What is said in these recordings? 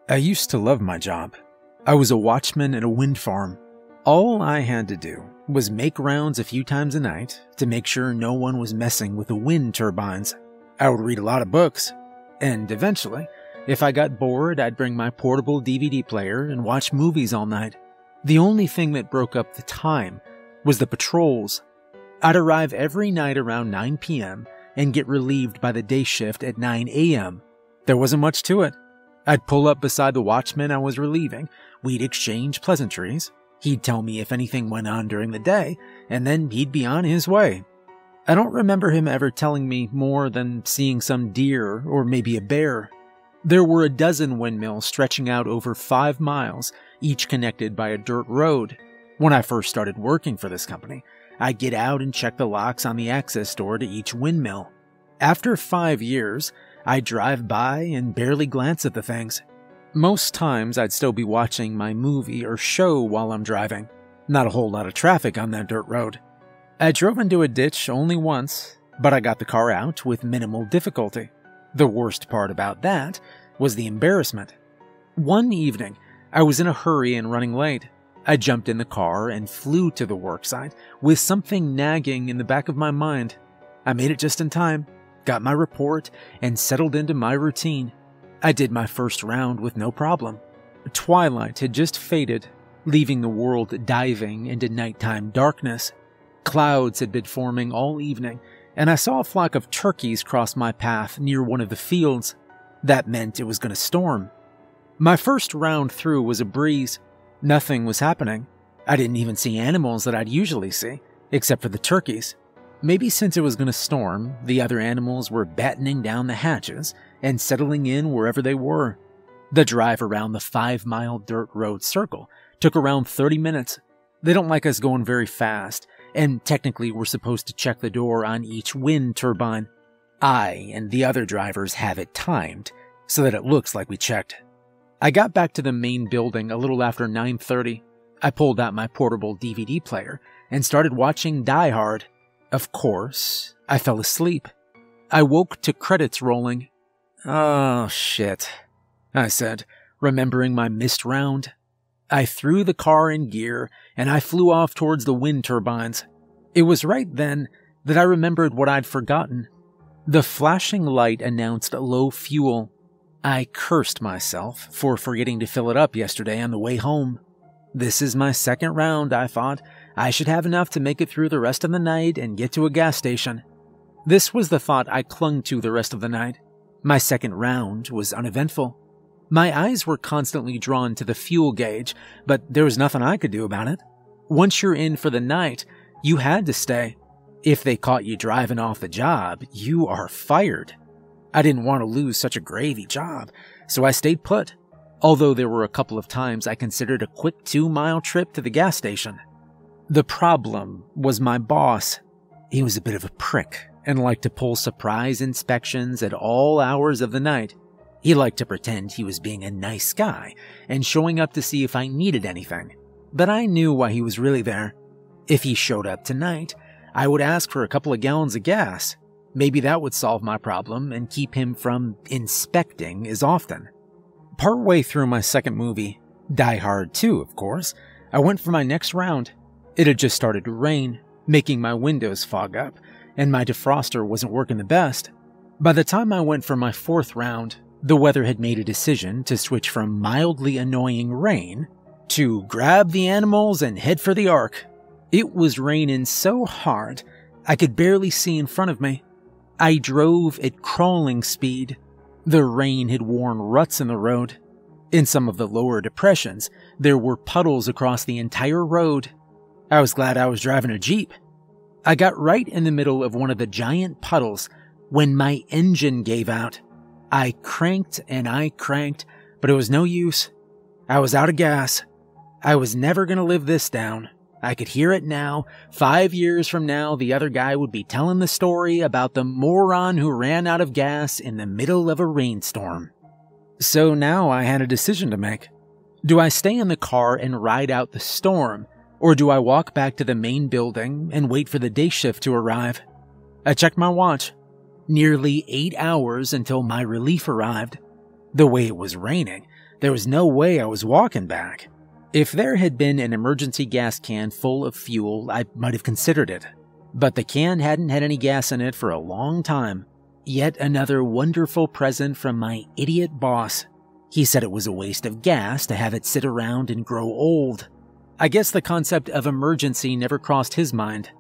I used to love my job. I was a watchman at a wind farm. All I had to do was make rounds a few times a night to make sure no one was messing with the wind turbines. I would read a lot of books, and eventually, if I got bored, I'd bring my portable DVD player and watch movies all night. The only thing that broke up the time was the patrols. I'd arrive every night around 9 p.m. and get relieved by the day shift at 9 a.m. There wasn't much to it. I'd pull up beside the watchman I was relieving, we'd exchange pleasantries, he'd tell me if anything went on during the day, and then he'd be on his way. I don't remember him ever telling me more than seeing some deer or maybe a bear. There were a dozen windmills stretching out over 5 miles, each connected by a dirt road. When I first started working for this company, I'd get out and check the locks on the access door to each windmill. After 5 years, I'd drive by and barely glance at the things. Most times I'd still be watching my movie or show while I'm driving. Not a whole lot of traffic on that dirt road. I drove into a ditch only once, but I got the car out with minimal difficulty. The worst part about that was the embarrassment. One evening, I was in a hurry and running late. I jumped in the car and flew to the worksite with something nagging in the back of my mind. I made it just in time, got my report, and settled into my routine. I did my first round with no problem. Twilight had just faded, leaving the world diving into nighttime darkness. Clouds had been forming all evening, and I saw a flock of turkeys cross my path near one of the fields. That meant it was going to storm. My first round through was a breeze. Nothing was happening. I didn't even see animals that I'd usually see, except for the turkeys. Maybe since it was going to storm, the other animals were battening down the hatches and settling in wherever they were. The drive around the 5-mile dirt road circle took around 30 minutes. They don't like us going very fast, and technically we're supposed to check the door on each wind turbine. I and the other drivers have it timed so that it looks like we checked. I got back to the main building a little after 9:30. I pulled out my portable DVD player and started watching Die Hard. Of course, I fell asleep. I woke to credits rolling. "Oh, shit," I said, remembering my missed round. I threw the car in gear, and I flew off towards the wind turbines. It was right then that I remembered what I'd forgotten. The flashing light announced low fuel. I cursed myself for forgetting to fill it up yesterday on the way home. This is my second round, I thought. I should have enough to make it through the rest of the night and get to a gas station. This was the thought I clung to the rest of the night. My second round was uneventful. My eyes were constantly drawn to the fuel gauge, but there was nothing I could do about it. Once you're in for the night, you had to stay. If they caught you driving off the job, you are fired. I didn't want to lose such a gravy job, so I stayed put. Although there were a couple of times I considered a quick 2-mile trip to the gas station. The problem was my boss. He was a bit of a prick and liked to pull surprise inspections at all hours of the night. He liked to pretend he was being a nice guy and showing up to see if I needed anything, but I knew why he was really there. If he showed up tonight, I would ask for a couple of gallons of gas. Maybe that would solve my problem and keep him from inspecting as often. Partway through my second movie, Die Hard 2, of course, I went for my next round. It had just started to rain, making my windows fog up, and my defroster wasn't working the best. By the time I went for my fourth round, the weather had made a decision to switch from mildly annoying rain to grab the animals and head for the Ark. It was raining so hard, I could barely see in front of me. I drove at crawling speed. The rain had worn ruts in the road. In some of the lower depressions, there were puddles across the entire road. I was glad I was driving a Jeep. I got right in the middle of one of the giant puddles when my engine gave out. I cranked and I cranked, but it was no use. I was out of gas. I was never going to live this down. I could hear it now. 5 years from now, the other guy would be telling the story about the moron who ran out of gas in the middle of a rainstorm. So now I had a decision to make. Do I stay in the car and ride out the storm, or do I walk back to the main building and wait for the day shift to arrive? I checked my watch. Nearly 8 hours until my relief arrived. The way it was raining, There was no way I was walking back. If there had been an emergency gas can full of fuel, I might have considered it. But the can hadn't had any gas in it for a long time. Yet another wonderful present from my idiot boss. He said it was a waste of gas to have it sit around and grow old. I guess the concept of emergency never crossed his mind.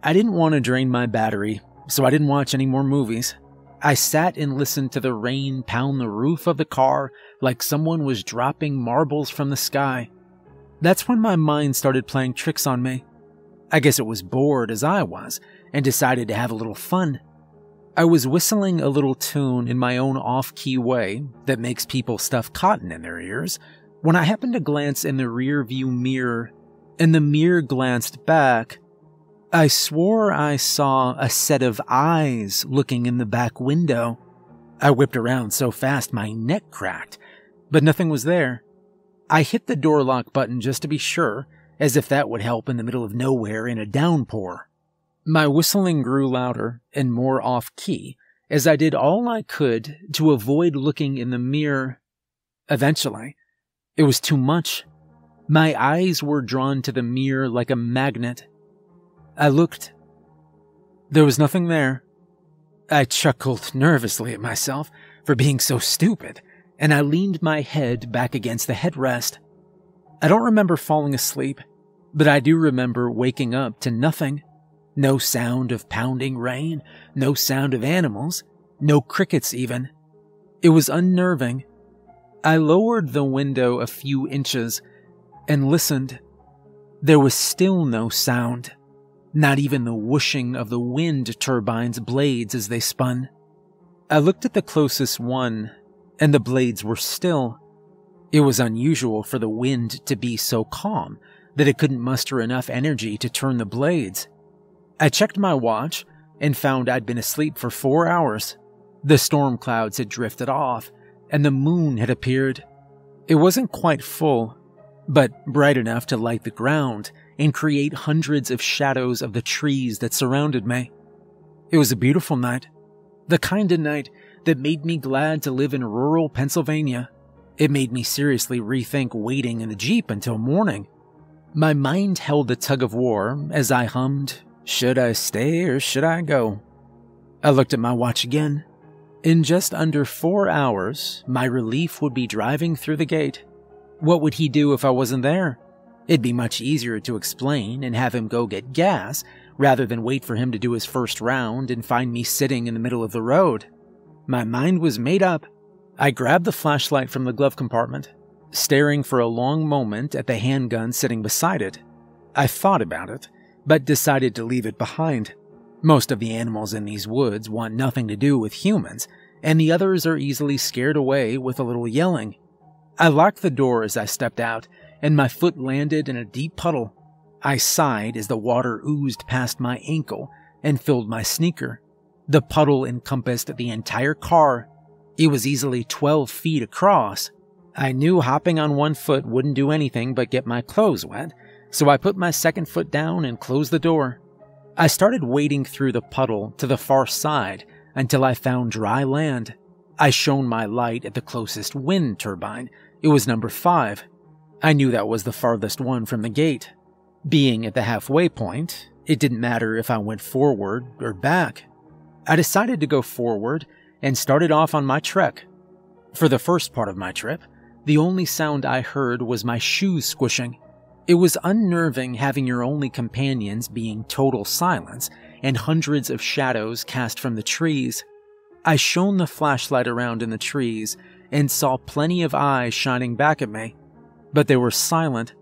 I didn't want to drain my battery, so I didn't watch any more movies. I sat and listened to the rain pound the roof of the car like someone was dropping marbles from the sky. That's when my mind started playing tricks on me. I guess it was bored as I was, and decided to have a little fun. I was whistling a little tune in my own off-key way that makes people stuff cotton in their ears, when I happened to glance in the rear-view mirror, and the mirror glanced back. I swore I saw a set of eyes looking in the back window. I whipped around so fast my neck cracked, but nothing was there. I hit the door lock button just to be sure, as if that would help in the middle of nowhere in a downpour. My whistling grew louder and more off-key, as I did all I could to avoid looking in the mirror. Eventually, it was too much. My eyes were drawn to the mirror like a magnet. I looked. There was nothing there. I chuckled nervously at myself for being so stupid, and I leaned my head back against the headrest. I don't remember falling asleep, but I do remember waking up to nothing. No sound of pounding rain, no sound of animals, no crickets even. It was unnerving. I lowered the window a few inches and listened. There was still no sound, not even the whooshing of the wind turbines' blades as they spun. I looked at the closest one, and the blades were still. It was unusual for the wind to be so calm that it couldn't muster enough energy to turn the blades. I checked my watch and found I'd been asleep for 4 hours. The storm clouds had drifted off, and the moon had appeared. It wasn't quite full, but bright enough to light the ground and create hundreds of shadows of the trees that surrounded me. It was a beautiful night. The kind of night that made me glad to live in rural Pennsylvania. It made me seriously rethink waiting in the Jeep until morning. My mind held a tug-of-war as I hummed, "Should I stay or should I go?" I looked at my watch again. In just under 4 hours, my relief would be driving through the gate. What would he do if I wasn't there? It'd be much easier to explain and have him go get gas, rather than wait for him to do his first round and find me sitting in the middle of the road. My mind was made up. I grabbed the flashlight from the glove compartment, staring for a long moment at the handgun sitting beside it. I thought about it, but decided to leave it behind. Most of the animals in these woods want nothing to do with humans, and the others are easily scared away with a little yelling. I locked the door as I stepped out, and my foot landed in a deep puddle. I sighed as the water oozed past my ankle and filled my sneaker. The puddle encompassed the entire car. It was easily 12 feet across. I knew hopping on one foot wouldn't do anything but get my clothes wet, so I put my second foot down and closed the door. I started wading through the puddle to the far side until I found dry land. I shone my light at the closest wind turbine. It was number 5. I knew that was the farthest one from the gate. Being at the halfway point, it didn't matter if I went forward or back. I decided to go forward and started off on my trek. For the first part of my trip, the only sound I heard was my shoes squishing. It was unnerving having your only companions being total silence and hundreds of shadows cast from the trees. I shone the flashlight around in the trees and saw plenty of eyes shining back at me, but they were silent.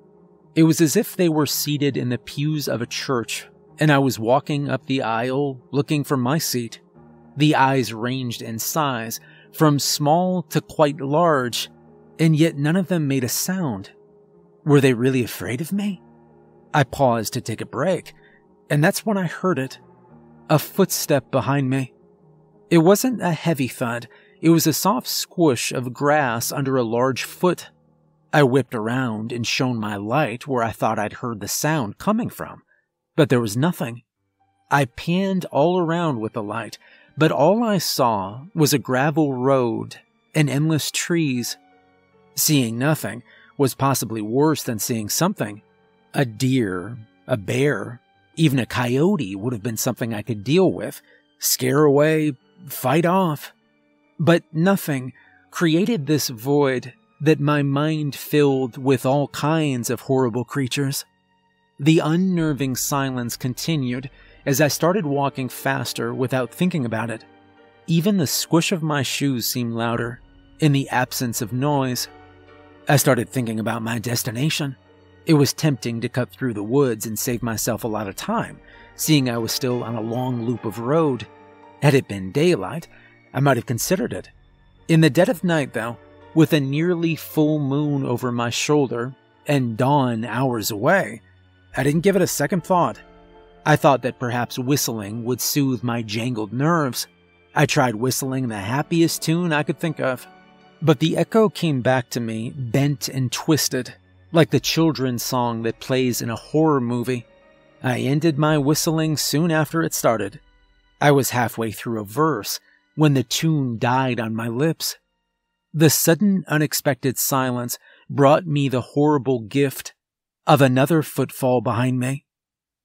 It was as if they were seated in the pews of a church, and I was walking up the aisle looking for my seat. The eyes ranged in size, from small to quite large, and yet none of them made a sound. Were they really afraid of me? I paused to take a break, and that's when I heard it. A footstep behind me. It wasn't a heavy thud, it was a soft squish of grass under a large foot. I whipped around and shone my light where I thought I'd heard the sound coming from, but there was nothing. I panned all around with the light, but all I saw was a gravel road and endless trees. Seeing nothing was possibly worse than seeing something. A deer, a bear, even a coyote would have been something I could deal with, scare away, fight off. But nothing created this void that my mind filled with all kinds of horrible creatures. The unnerving silence continued as I started walking faster without thinking about it. Even the squish of my shoes seemed louder in the absence of noise. I started thinking about my destination. It was tempting to cut through the woods and save myself a lot of time, seeing I was still on a long loop of road. Had it been daylight, I might have considered it. In the dead of night, though, with a nearly full moon over my shoulder and dawn hours away, I didn't give it a second thought. I thought that perhaps whistling would soothe my jangled nerves. I tried whistling the happiest tune I could think of, but the echo came back to me bent and twisted, like the children's song that plays in a horror movie. I ended my whistling soon after it started. I was halfway through a verse when the tune died on my lips. The sudden, unexpected silence brought me the horrible gift of another footfall behind me.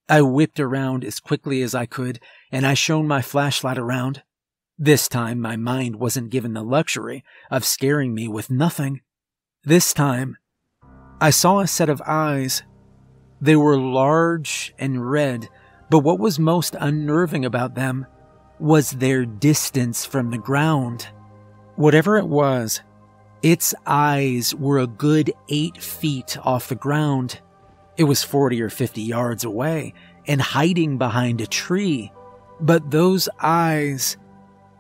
I whipped around as quickly as I could, and I shone my flashlight around. This time, my mind wasn't given the luxury of scaring me with nothing. This time, I saw a set of eyes. They were large and red, but what was most unnerving about them was their distance from the ground. Whatever it was, its eyes were a good 8 feet off the ground. It was 40 or 50 yards away and hiding behind a tree. But those eyes,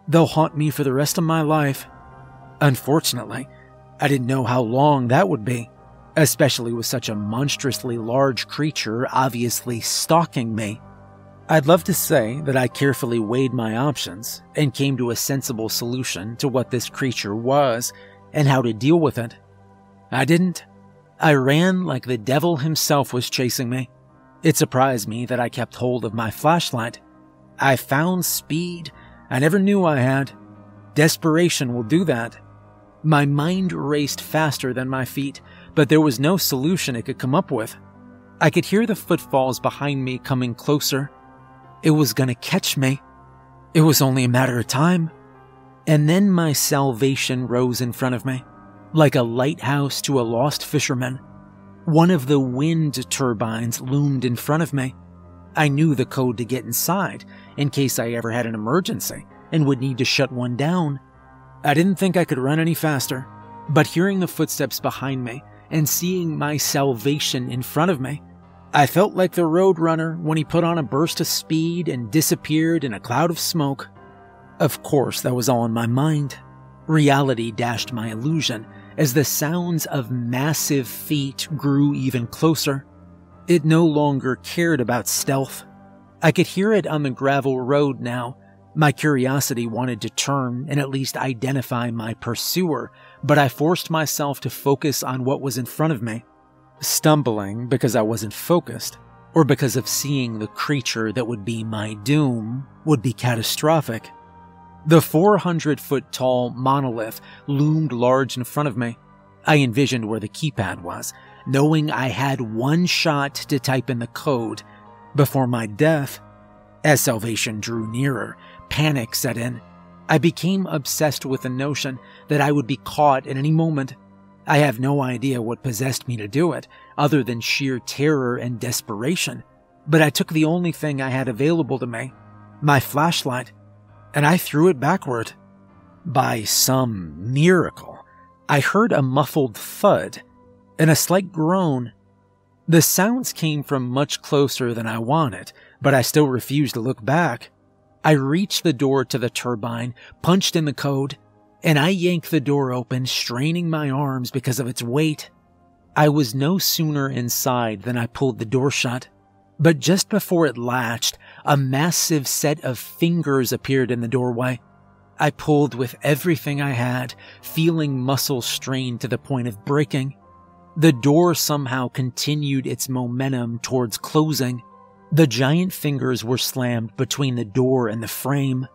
they'll haunt me for the rest of my life. Unfortunately, I didn't know how long that would be, especially with such a monstrously large creature obviously stalking me. I'd love to say that I carefully weighed my options and came to a sensible solution to what this creature was and how to deal with it. I didn't. I ran like the devil himself was chasing me. It surprised me that I kept hold of my flashlight. I found speed I never knew I had. Desperation will do that. My mind raced faster than my feet, but there was no solution it could come up with. I could hear the footfalls behind me coming closer. It was gonna catch me. It was only a matter of time. And then my salvation rose in front of me, like a lighthouse to a lost fisherman. One of the wind turbines loomed in front of me. I knew the code to get inside, in case I ever had an emergency and would need to shut one down. I didn't think I could run any faster, but hearing the footsteps behind me and seeing my salvation in front of me, I felt like the Roadrunner when he put on a burst of speed and disappeared in a cloud of smoke. Of course, that was all in my mind. Reality dashed my illusion as the sounds of massive feet grew even closer. It no longer cared about stealth. I could hear it on the gravel road now. My curiosity wanted to turn and at least identify my pursuer, but I forced myself to focus on what was in front of me. Stumbling because I wasn't focused, or because of seeing the creature that would be my doom, would be catastrophic. The 400-foot-tall monolith loomed large in front of me. I envisioned where the keypad was, knowing I had one shot to type in the code before my death. As salvation drew nearer, panic set in. I became obsessed with the notion that I would be caught at any moment. I have no idea what possessed me to do it, other than sheer terror and desperation, but I took the only thing I had available to me, my flashlight, and I threw it backward. By some miracle, I heard a muffled thud and a slight groan. The sounds came from much closer than I wanted, but I still refused to look back. I reached the door to the turbine, punched in the code, and I yanked the door open, straining my arms because of its weight. I was no sooner inside than I pulled the door shut, but just before it latched, a massive set of fingers appeared in the doorway. I pulled with everything I had, feeling muscles strained to the point of breaking. The door somehow continued its momentum towards closing. The giant fingers were slammed between the door and the frame.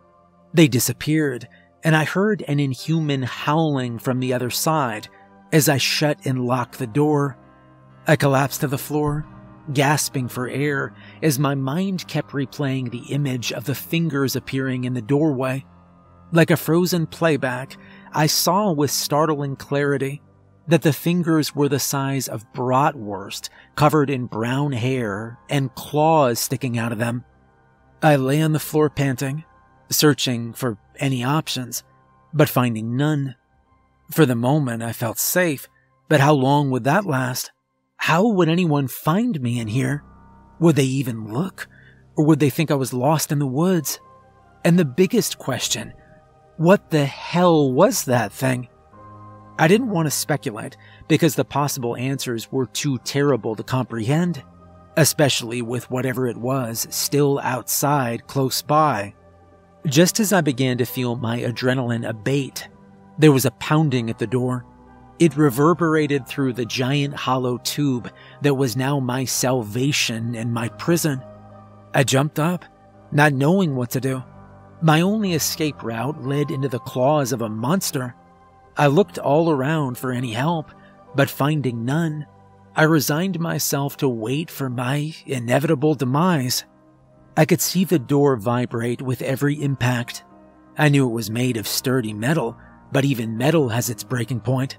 They disappeared, and I heard an inhuman howling from the other side, As I shut and locked the door, I collapsed to the floor, gasping for air as my mind kept replaying the image of the fingers appearing in the doorway. Like a frozen playback, I saw with startling clarity that the fingers were the size of bratwurst, covered in brown hair and claws sticking out of them. I lay on the floor panting, searching for any options, but finding none. For the moment, I felt safe, but how long would that last? How would anyone find me in here? Would they even look? Or would they think I was lost in the woods? And the biggest question, what the hell was that thing? I didn't want to speculate because the possible answers were too terrible to comprehend, especially with whatever it was still outside close by. Just as I began to feel my adrenaline abate, there was a pounding at the door. It reverberated through the giant hollow tube that was now my salvation and my prison. I jumped up, not knowing what to do. My only escape route led into the claws of a monster. I looked all around for any help, but finding none, I resigned myself to wait for my inevitable demise. I could see the door vibrate with every impact. I knew it was made of sturdy metal, but even metal has its breaking point.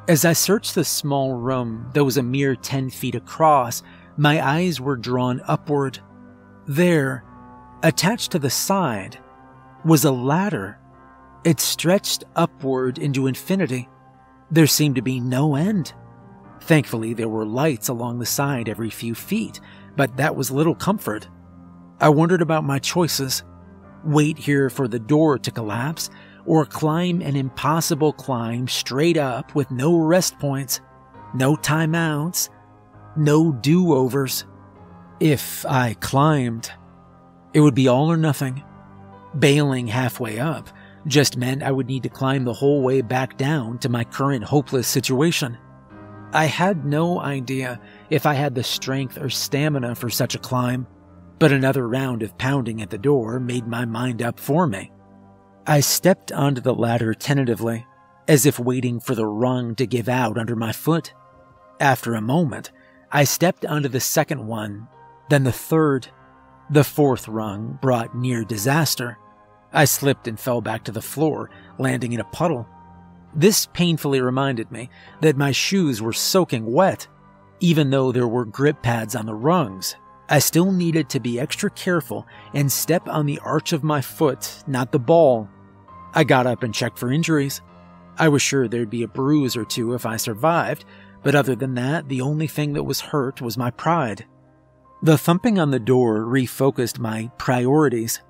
As I searched the small room that was a mere 10 feet across, my eyes were drawn upward. There, attached to the side, was a ladder. It stretched upward into infinity. There seemed to be no end. Thankfully, there were lights along the side every few feet, but that was little comfort. I wondered about my choices. Wait here for the door to collapse, or climb an impossible climb straight up with no rest points, no timeouts, no do-overs. If I climbed, it would be all or nothing. Bailing halfway up just meant I would need to climb the whole way back down to my current hopeless situation. I had no idea if I had the strength or stamina for such a climb, but another round of pounding at the door made my mind up for me. I stepped onto the ladder tentatively, as if waiting for the rung to give out under my foot. After a moment, I stepped onto the second one, then the third. The fourth rung brought near disaster. I slipped and fell back to the floor, landing in a puddle. This painfully reminded me that my shoes were soaking wet. Even though there were grip pads on the rungs, I still needed to be extra careful and step on the arch of my foot, not the ball. I got up and checked for injuries. I was sure there'd be a bruise or two if I survived, but other than that, the only thing that was hurt was my pride. The thumping on the door refocused my priorities.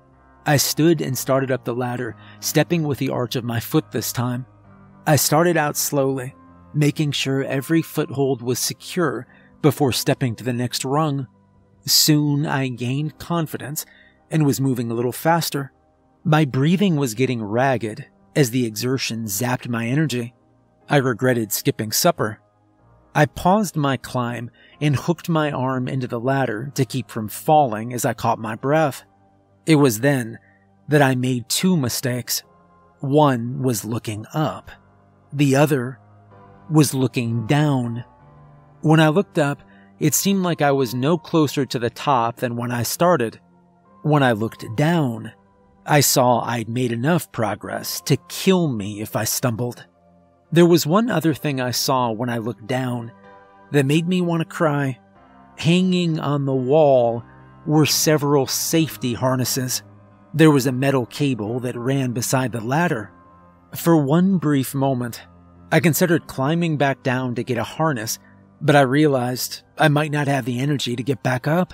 I stood and started up the ladder, stepping with the arch of my foot this time. I started out slowly, making sure every foothold was secure before stepping to the next rung. Soon I gained confidence and was moving a little faster. My breathing was getting ragged as the exertion zapped my energy. I regretted skipping supper. I paused my climb and hooked my arm into the ladder to keep from falling as I caught my breath. It was then that I made two mistakes. One was looking up. The other was looking down. When I looked up, it seemed like I was no closer to the top than when I started. When I looked down, I saw I'd made enough progress to kill me if I stumbled. There was one other thing I saw when I looked down that made me want to cry. Hanging on the wall were several safety harnesses. There was a metal cable that ran beside the ladder. For one brief moment, I considered climbing back down to get a harness, but I realized I might not have the energy to get back up.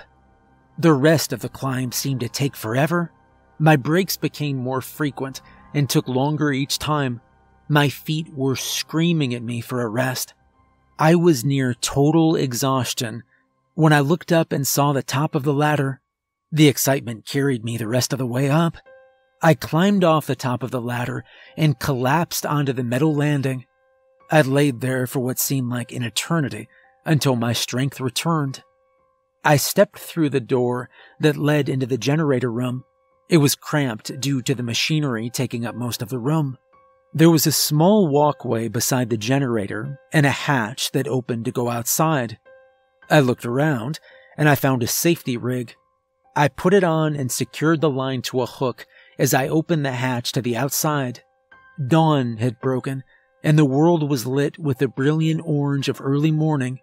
The rest of the climb seemed to take forever. My breaks became more frequent and took longer each time. My feet were screaming at me for a rest. I was near total exhaustion when I looked up and saw the top of the ladder. The excitement carried me the rest of the way up. I climbed off the top of the ladder and collapsed onto the metal landing. I laid there for what seemed like an eternity until my strength returned. I stepped through the door that led into the generator room. It was cramped due to the machinery taking up most of the room. There was a small walkway beside the generator and a hatch that opened to go outside. I looked around and I found a safety rig. I put it on and secured the line to a hook as I opened the hatch to the outside. Dawn had broken and the world was lit with the brilliant orange of early morning.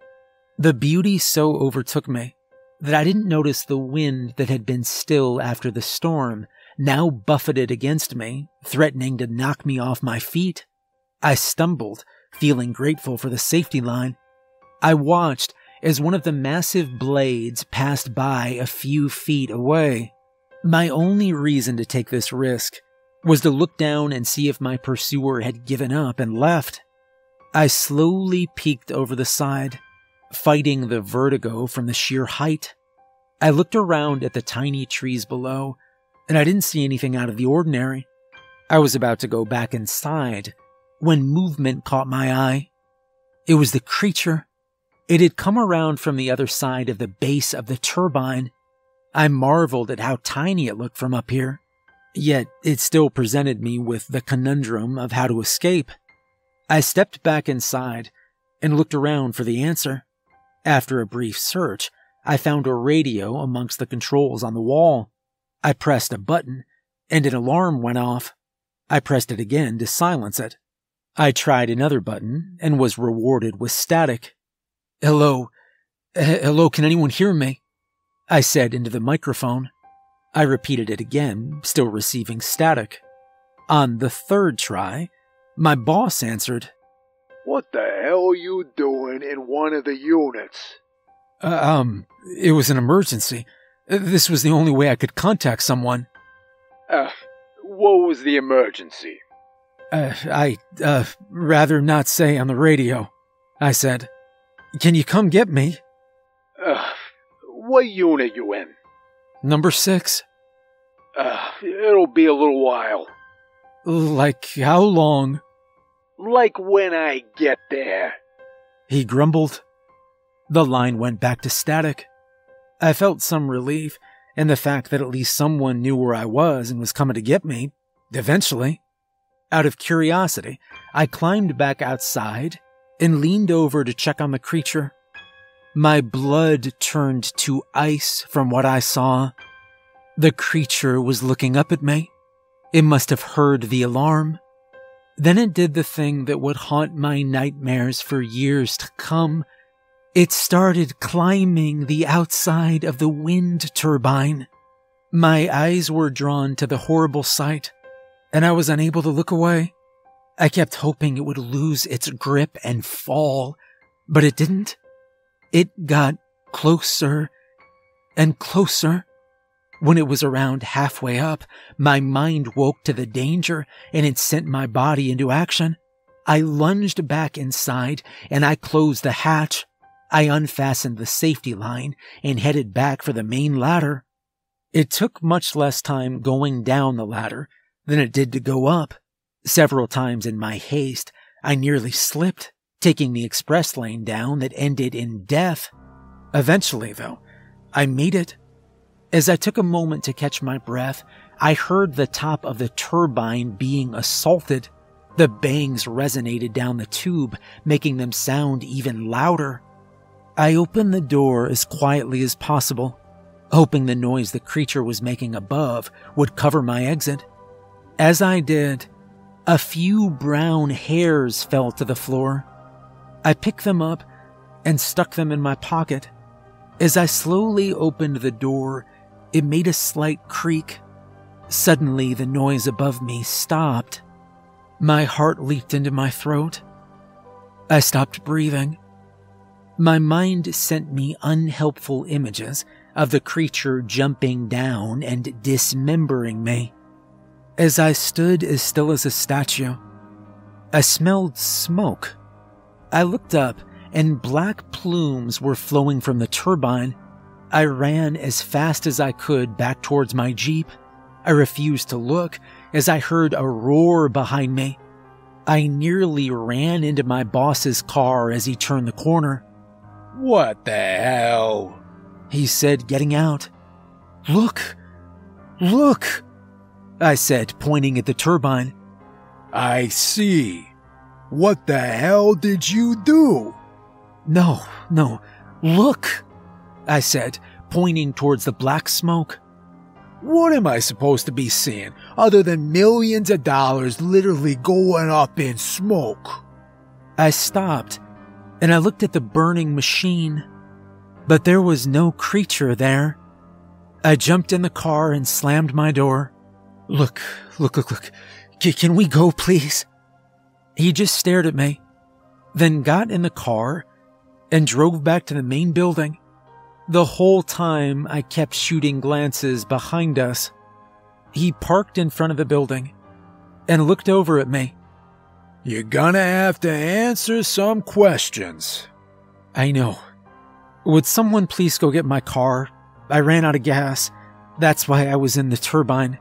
The beauty so overtook me that I didn't notice the wind that had been still after the storm now buffeted against me, threatening to knock me off my feet. I stumbled, feeling grateful for the safety line. I watched as one of the massive blades passed by a few feet away. My only reason to take this risk was to look down and see if my pursuer had given up and left. I slowly peeked over the side, fighting the vertigo from the sheer height. I looked around at the tiny trees below, and I didn't see anything out of the ordinary. I was about to go back inside when movement caught my eye. It was the creature. It had come around from the other side of the base of the turbine. I marveled at how tiny it looked from up here, yet it still presented me with the conundrum of how to escape. I stepped back inside and looked around for the answer. After a brief search, I found a radio amongst the controls on the wall. I pressed a button, and an alarm went off. I pressed it again to silence it. I tried another button and was rewarded with static. Hello, can anyone hear me? I said into the microphone. I repeated it again, still receiving static. On the third try, my boss answered. What the hell are you doing in one of the units? It was an emergency. This was the only way I could contact someone. What was the emergency? I'd rather not say on the radio, I said. Can you come get me? What unit you in? Number 6. It'll be a little while. Like how long? Like when I get there. He grumbled. The line went back to static. I felt some relief in the fact that at least someone knew where I was and was coming to get me, eventually. Out of curiosity, I climbed back outside and leaned over to check on the creature. My blood turned to ice from what I saw. The creature was looking up at me. It must have heard the alarm. Then it did the thing that would haunt my nightmares for years to come. It started climbing the outside of the wind turbine. My eyes were drawn to the horrible sight, and I was unable to look away. I kept hoping it would lose its grip and fall, but it didn't. It got closer and closer. When it was around halfway up, my mind woke to the danger, and it sent my body into action. I lunged back inside, and I closed the hatch. I unfastened the safety line and headed back for the main ladder. It took much less time going down the ladder than it did to go up. Several times in my haste, I nearly slipped, taking the express lane down that ended in death. Eventually, though, I made it. As I took a moment to catch my breath, I heard the top of the turbine being assaulted. The bangs resonated down the tube, making them sound even louder. I opened the door as quietly as possible, hoping the noise the creature was making above would cover my exit. As I did, a few brown hairs fell to the floor. I picked them up and stuck them in my pocket. As I slowly opened the door, it made a slight creak. Suddenly, the noise above me stopped. My heart leaped into my throat. I stopped breathing. My mind sent me unhelpful images of the creature jumping down and dismembering me. As I stood as still as a statue, I smelled smoke. I looked up, and black plumes were flowing from the turbine. I ran as fast as I could back towards my jeep. I refused to look as I heard a roar behind me. I nearly ran into my boss's car as he turned the corner. What the hell? He said, getting out. Look! Look! I said, pointing at the turbine. I see. What the hell did you do? No, look, I said, pointing towards the black smoke. What am I supposed to be seeing other than millions of dollars literally going up in smoke? I stopped, and I looked at the burning machine, but there was no creature there. I jumped in the car and slammed my door. Look. Can we go, please? He just stared at me, then got in the car and drove back to the main building. The whole time I kept shooting glances behind us. He parked in front of the building and looked over at me. You're gonna have to answer some questions. I know. Would someone please go get my car? I ran out of gas. That's why I was in the turbine.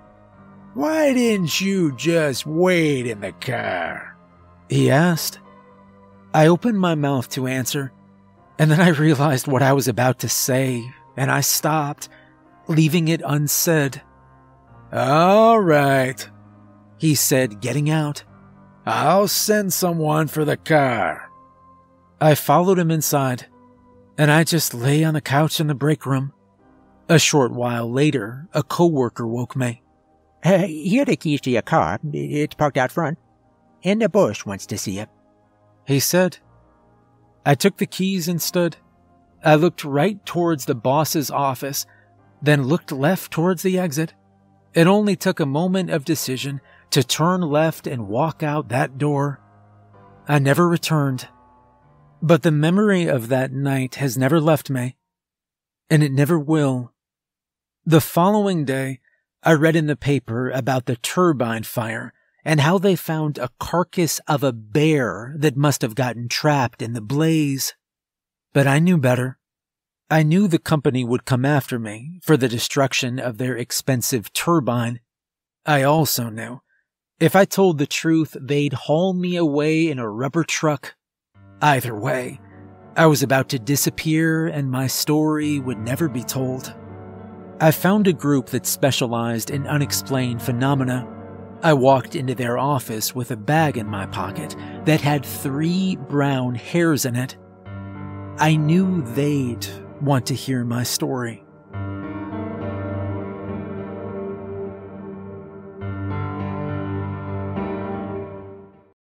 Why didn't you just wait in the car? He asked. I opened my mouth to answer, and then I realized what I was about to say, and I stopped, leaving it unsaid. All right, he said, getting out. I'll send someone for the car. I followed him inside, and I just lay on the couch in the break room. A short while later, a coworker woke me. Here are the keys to your car. It's parked out front. And the boss wants to see you, he said. I took the keys and stood. I looked right towards the boss's office, then looked left towards the exit. It only took a moment of decision to turn left and walk out that door. I never returned. But the memory of that night has never left me, and it never will. The following day, I read in the paper about the turbine fire and how they found a carcass of a bear that must have gotten trapped in the blaze. But I knew better. I knew the company would come after me for the destruction of their expensive turbine. I also knew if I told the truth, they'd haul me away in a rubber truck. Either way, I was about to disappear and my story would never be told. I found a group that specialized in unexplained phenomena. I walked into their office with a bag in my pocket that had 3 brown hairs in it. I knew they'd want to hear my story.